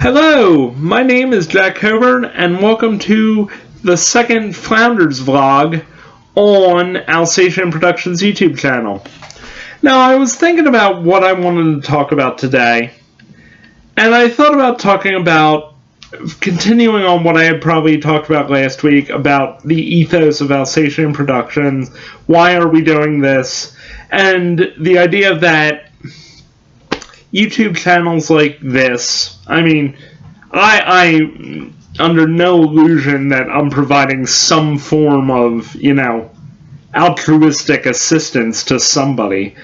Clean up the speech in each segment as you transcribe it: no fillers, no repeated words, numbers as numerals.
Hello, my name is Jack Coburn, and welcome to the second Flounders vlog on Alsatian Productions YouTube channel. Now, I was thinking about what I wanted to talk about today, and I thought about talking about continuing on what I had probably talked about last week about the ethos of Alsatian Productions, why are we doing this, and the idea that YouTube channels like this, I under no illusion that I'm providing some form of, altruistic assistance to somebody.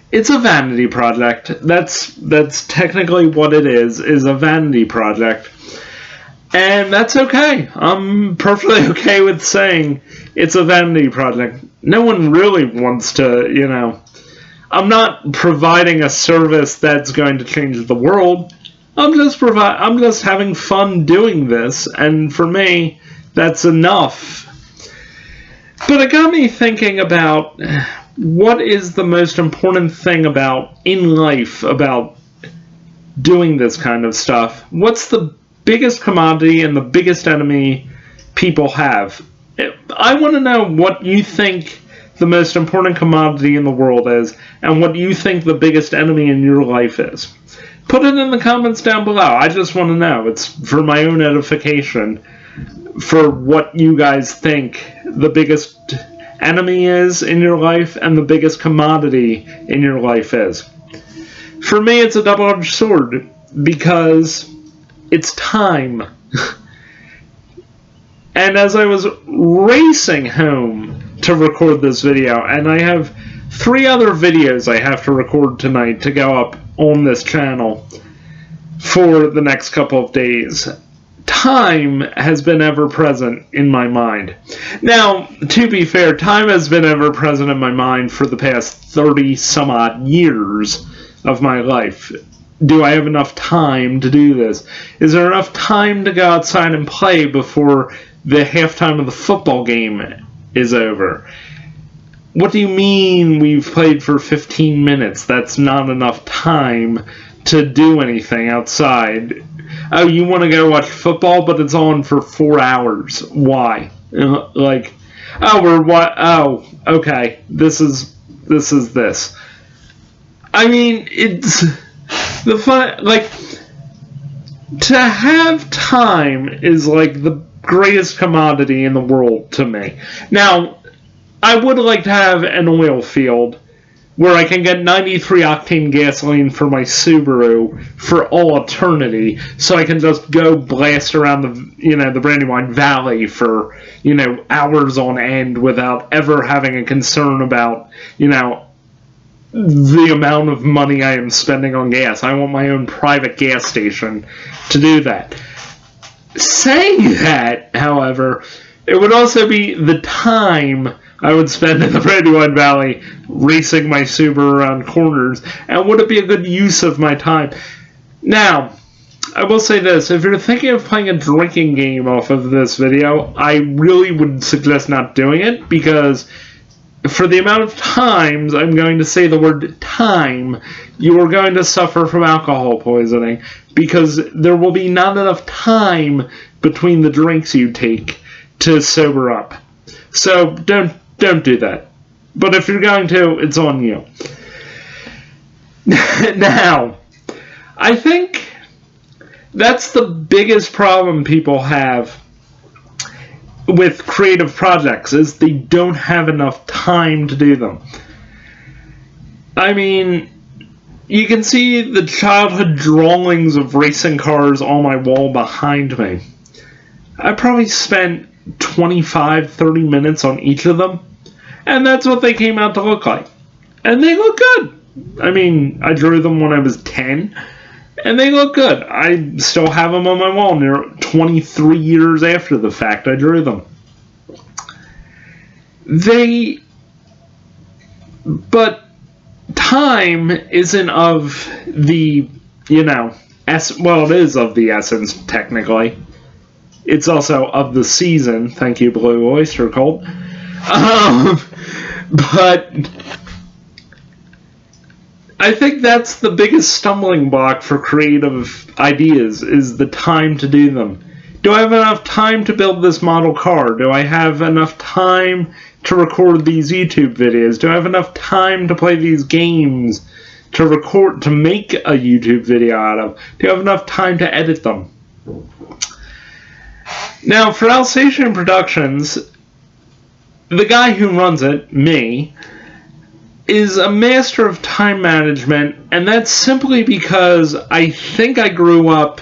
It's a vanity project. That's technically what it is a vanity project. And that's okay. I'm perfectly okay with saying it's a vanity project. No one really wants to, I'm not providing a service that's going to change the world. I'm just having fun doing this, and for me, that's enough. But it got me thinking about what is the most important thing in life about doing this kind of stuff. What's the biggest commodity and the biggest enemy people have? I want to know what you think the most important commodity in the world is, and what you think the biggest enemy in your life is. Put it in the comments down below. I just want to know. It's for my own edification, for what you guys think the biggest enemy is in your life and the biggest commodity in your life is. For me, it's a double-edged sword, because it's time. And as I was racing home to record this video, and I have 3 other videos I have to record tonight to go up on this channel for the next couple of days, time has been ever present in my mind. Now, to be fair, time has been ever present in my mind for the past 30 some odd years of my life. Do I have enough time to do this? Is there enough time to go outside and play before the halftime of the football game is over? What do you mean we've played for 15 minutes? That's not enough time to do anything outside. Oh, you want to go watch football, but it's on for 4 hours. Why? Okay. This is this. It's the fun. To have time is the greatest commodity in the world to me. Now, I would like to have an oil field where I can get 93 octane gasoline for my Subaru for all eternity, so I can just go blast around the Brandywine Valley for, hours on end without ever having a concern about, the amount of money I am spending on gas. I want my own private gas station to do that. Saying that, however, it would also be the time I would spend in the Brandywine Valley racing my Subaru around corners, and would it be a good use of my time? Now, I will say this, if you're thinking of playing a drinking game off of this video, I really would suggest not doing it, because for the amount of times I'm going to say the word time, you are going to suffer from alcohol poisoning, because there will be not enough time between the drinks you take to sober up. So don't do that. But if you're going to, it's on you. Now, I think that's the biggest problem people have with creative projects, is they don't have enough time to do them. You can see the childhood drawings of racing cars on my wall behind me. I probably spent 25-30 minutes on each of them, and that's what they came out to look like. And they look good. I drew them when I was 10, and they look good. I still have them on my wall near 23 years after the fact I drew them. But time isn't of the, it is of the essence, technically. It's also of the season. Thank you, Blue Oyster Cult. But I think that's the biggest stumbling block for creative ideas, is the time to do them. Do I have enough time to build this model car? Do I have enough time to record these YouTube videos? Do I have enough time to play these games to record, to make a YouTube video out of? Do I have enough time to edit them? Now, for Alsatian Productions, the guy who runs it, me, is a master of time management, and that's simply because I think I grew up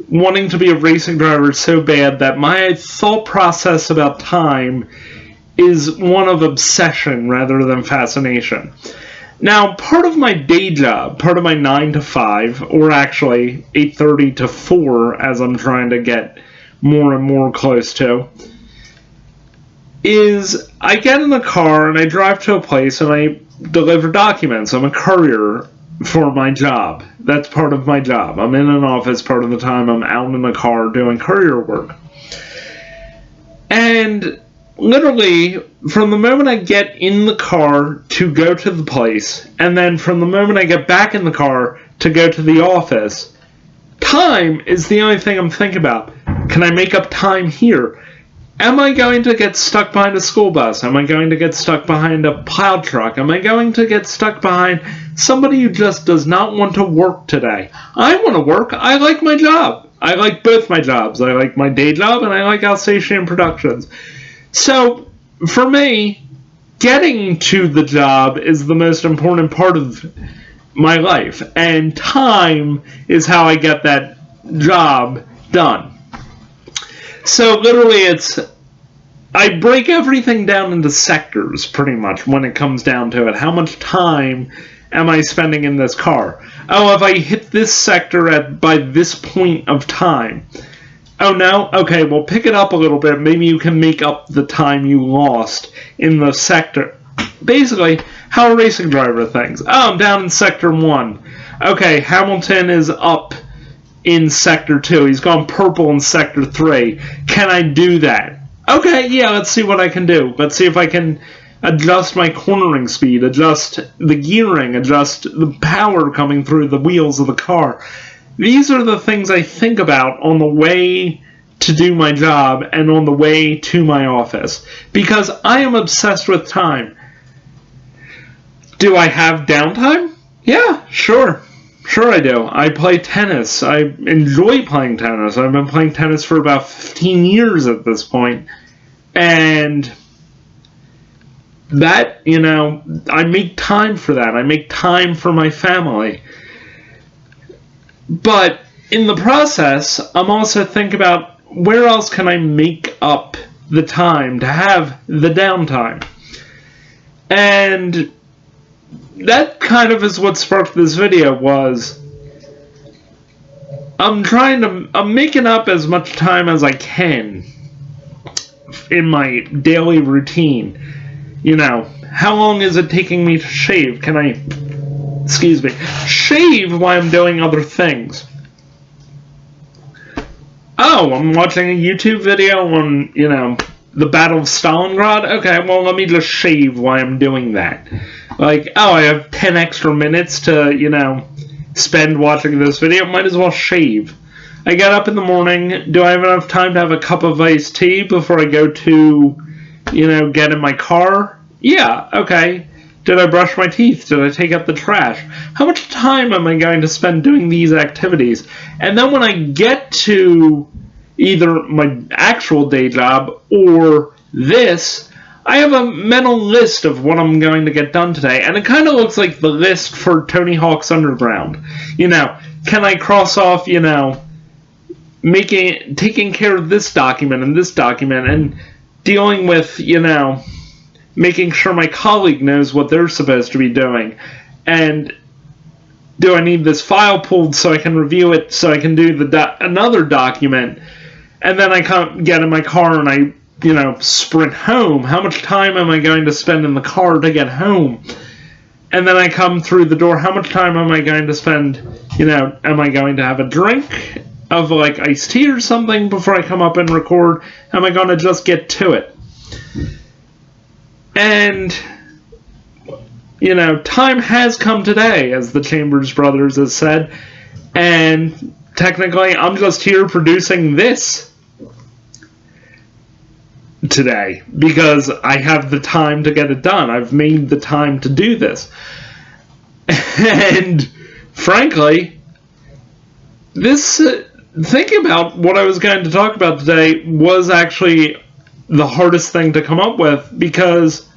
wanting to be a racing driver so bad that my thought process about time is one of obsession rather than fascination. Now, part of my day job, part of my 9 to 5, or actually 8:30 to 4, as I'm trying to get more and more close to, is I get in the car and I drive to a place and I deliver documents. I'm a courier for my job. That's part of my job. I'm in an office part of the time. I'm out in the car doing courier work. And literally, from the moment I get in the car to go to the place, and then from the moment I get back in the car to go to the office, time is the only thing I'm thinking about. Can I make up time here? Am I going to get stuck behind a school bus? Am I going to get stuck behind a plow truck? Am I going to get stuck behind somebody who just does not want to work today? I want to work. I like my job. I like both my jobs. I like my day job and I like Alsatian Productions. So, for me, getting to the job is the most important part of my life. And time is how I get that job done. So literally I break everything down into sectors pretty much when it comes down to it. How much time am I spending in this car? Oh, if I hit this sector by this point of time. Oh no? Okay, well pick it up a little bit. Maybe you can make up the time you lost in the sector. Basically, how a racing driver thinks. Oh, I'm down in sector 1. Okay, Hamilton is up in sector 2. He's gone purple in sector 3. Can I do that? Okay, yeah, let's see what I can do. Let's see if I can adjust my cornering speed, adjust the gearing, adjust the power coming through the wheels of the car. These are the things I think about on the way to do my job and on the way to my office, because I am obsessed with time. Do I have downtime? Yeah, sure. Sure I do. I play tennis. I enjoy playing tennis. I've been playing tennis for about 15 years at this point. And that, I make time for that. I make time for my family. But in the process, I'm also thinking about where else can I make up the time to have the downtime. And that kind of is what sparked this video. Was I'm making up as much time as I can in my daily routine. How long is it taking me to shave? Can I, shave while I'm doing other things? Oh, I'm watching a YouTube video on, the Battle of Stalingrad? Okay, well, let me just shave while I'm doing that. Like, oh, I have 10 extra minutes to, spend watching this video. Might as well shave. I get up in the morning. Do I have enough time to have a cup of iced tea before I go to, get in my car? Yeah, okay. Did I brush my teeth? Did I take out the trash? How much time am I going to spend doing these activities? And then when I get to either my actual day job or this, I have a mental list of what I'm going to get done today, and it kind of looks like the list for Tony Hawk's Underground. Can I cross off, taking care of this document and dealing with, making sure my colleague knows what they're supposed to be doing, and do I need this file pulled so I can review it so I can do another document, and then I get in my car and I sprint home. How much time am I going to spend in the car to get home? And then I come through the door. How much time am I going to spend, am I going to have a drink of like iced tea or something before I come up and record? Am I going to just get to it? And time has come today, as the Chambers Brothers has said, and technically I'm just here producing this today because I have the time to get it done. I've made the time to do this. And frankly, thinking about what I was going to talk about today was actually the hardest thing to come up with, because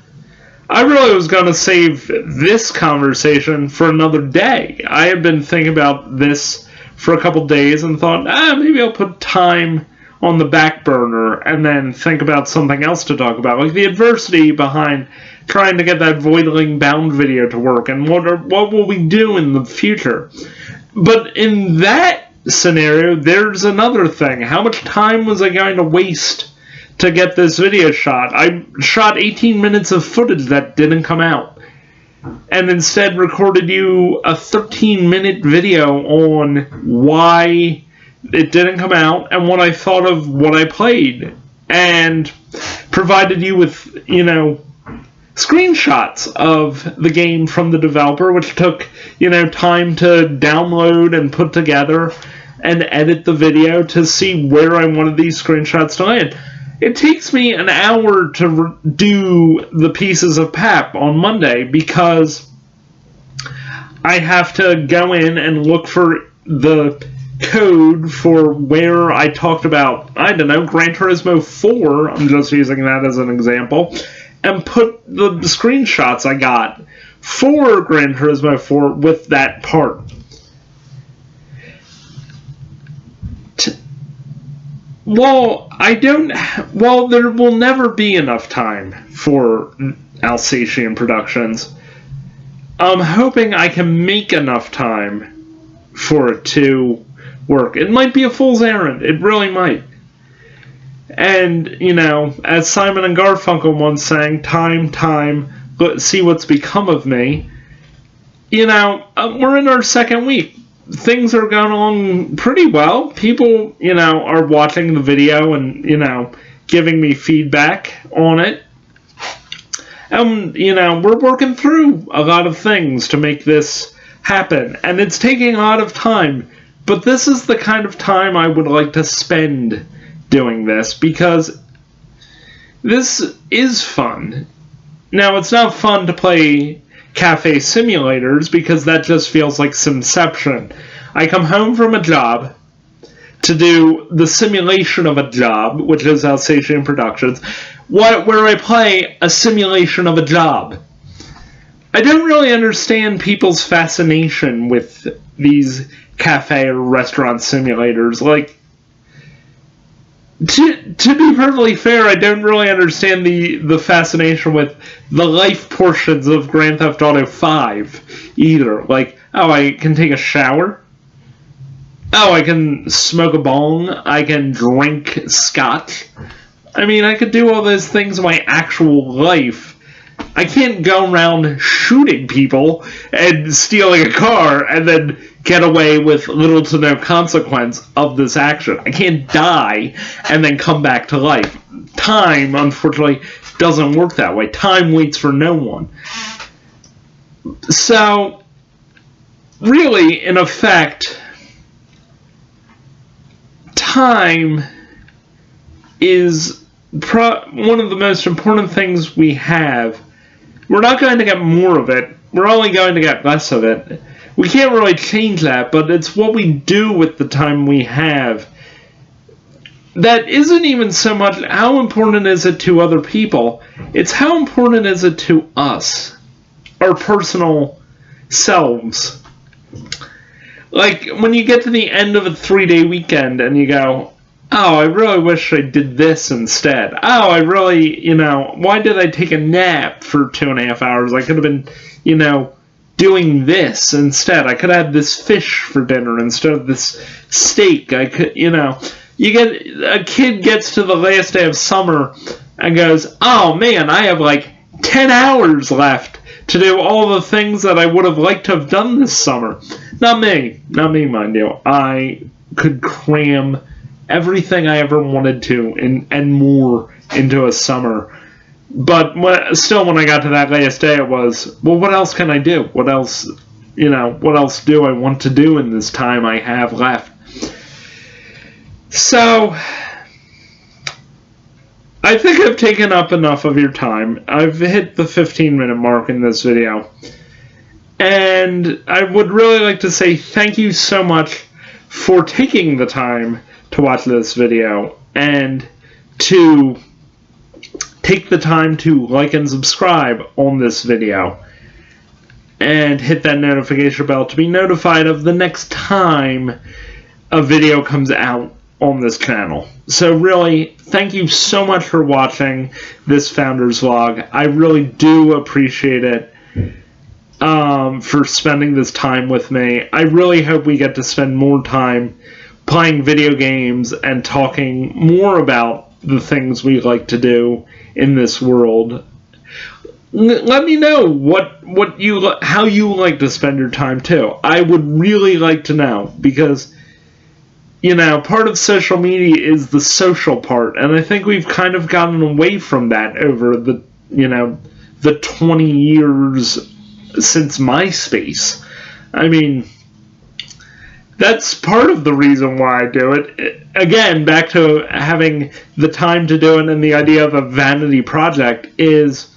I really was going to save this conversation for another day. I had been thinking about this for a couple days and thought, maybe I'll put time on the back burner and then think about something else to talk about, like the adversity behind trying to get that Voidling Bound video to work, and what will we do in the future. But in that scenario, there's another thing. How much time was I going to waste to get this video shot? I shot 18 minutes of footage that didn't come out, and instead recorded you a 13-minute video on why it didn't come out and what I thought of what I played, and provided you with, screenshots of the game from the developer, which took, time to download and put together and edit the video to see where I wanted these screenshots to land. It takes me an hour to do the pieces of PAP on Monday because I have to go in and look for the code for where I talked about, Gran Turismo 4, I'm just using that as an example, and put the screenshots I got for Gran Turismo 4 with that part. While there will never be enough time for Alsatian Productions, I'm hoping I can make enough time for it to work. It might be a fool's errand. It really might. And, as Simon and Garfunkel once sang, time, see what's become of me. We're in our second week. Things are going along pretty well. People, are watching the video and, giving me feedback on it. And, we're working through a lot of things to make this happen. And it's taking a lot of time. But this is the kind of time I would like to spend doing this, because this is fun. Now, it's not fun to play cafe simulators, because that just feels like Simception. I come home from a job to do the simulation of a job, which is Alsatian Productions, where I play a simulation of a job. I don't really understand people's fascination with these cafe or restaurant simulators. Like, to be perfectly fair, I don't really understand the fascination with the life portions of Grand Theft Auto 5 either. Like, I can take a shower. I can smoke a bong. I can drink scotch. I could do all those things in my actual life. I can't go around shooting people and stealing a car and then get away with little to no consequence of this action. I can't die and then come back to life. Time, unfortunately, doesn't work that way. Time waits for no one. So, really, in effect, time is one of the most important things we have. We're not going to get more of it. We're only going to get less of it. We can't really change that, but it's what we do with the time we have. That isn't even so much how important is it to other people. It's how important is it to us, our personal selves. Like, when you get to the end of a 3-day weekend and you go, I really wish I did this instead. I really, why did I take a nap for 2.5 hours? I could have been, doing this instead. I could have had this fish for dinner instead of this steak. I could, a kid gets to the last day of summer and goes, oh man, I have like 10 hours left to do all the things that I would have liked to have done this summer. Not me, mind you. I could cram everything I ever wanted to and more into a summer. But still, when I got to that last day, it was, well, what else can I do? What else, what else do I want to do in this time I have left? So, I think I've taken up enough of your time. I've hit the 15-minute mark in this video. And I would really like to say thank you so much for taking the time to watch this video and to take the time to like and subscribe on this video and hit that notification bell to be notified of the next time a video comes out on this channel. So really, thank you so much for watching this Founders Vlog. I really do appreciate it. For spending this time with me. I really hope we get to spend more time playing video games and talking more about the things we like to do in this world. Let me know how you like to spend your time too. I would really like to know, because part of social media is the social part, and I think we've kind of gotten away from that over the 20 years since MySpace. I mean, that's part of the reason why I do it. Again, back to having the time to do it, and the idea of a vanity project is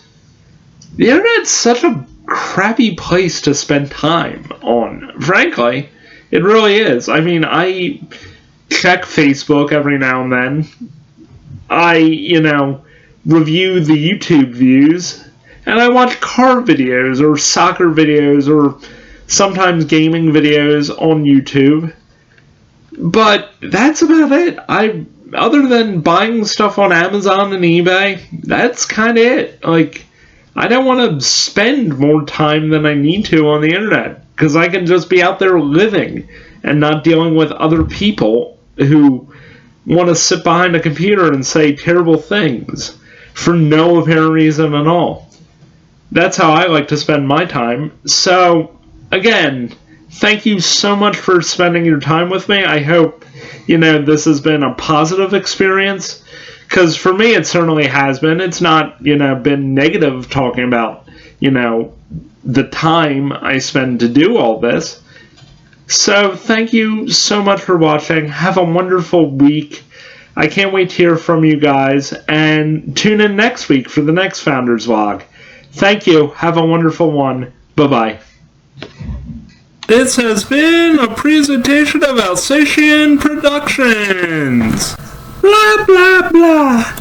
the internet's such a crappy place to spend time on. Frankly, it really is. I mean, I check Facebook every now and then. I, review the YouTube views. And I watch car videos or soccer videos or sometimes gaming videos on YouTube. But that's about it. Other than buying stuff on Amazon and eBay, that's kind of it. I don't want to spend more time than I need to on the internet, because I can just be out there living and not dealing with other people who want to sit behind a computer and say terrible things for no apparent reason at all. That's how I like to spend my time. So, again, thank you so much for spending your time with me. I hope, this has been a positive experience, because for me it certainly has been. It's not, been negative talking about, the time I spend to do all this. So, thank you so much for watching. Have a wonderful week. I can't wait to hear from you guys, and tune in next week for the next Founders Vlog. Thank you. Have a wonderful one. Bye-bye. This has been a presentation of Alsatian Productions. Blah, blah, blah.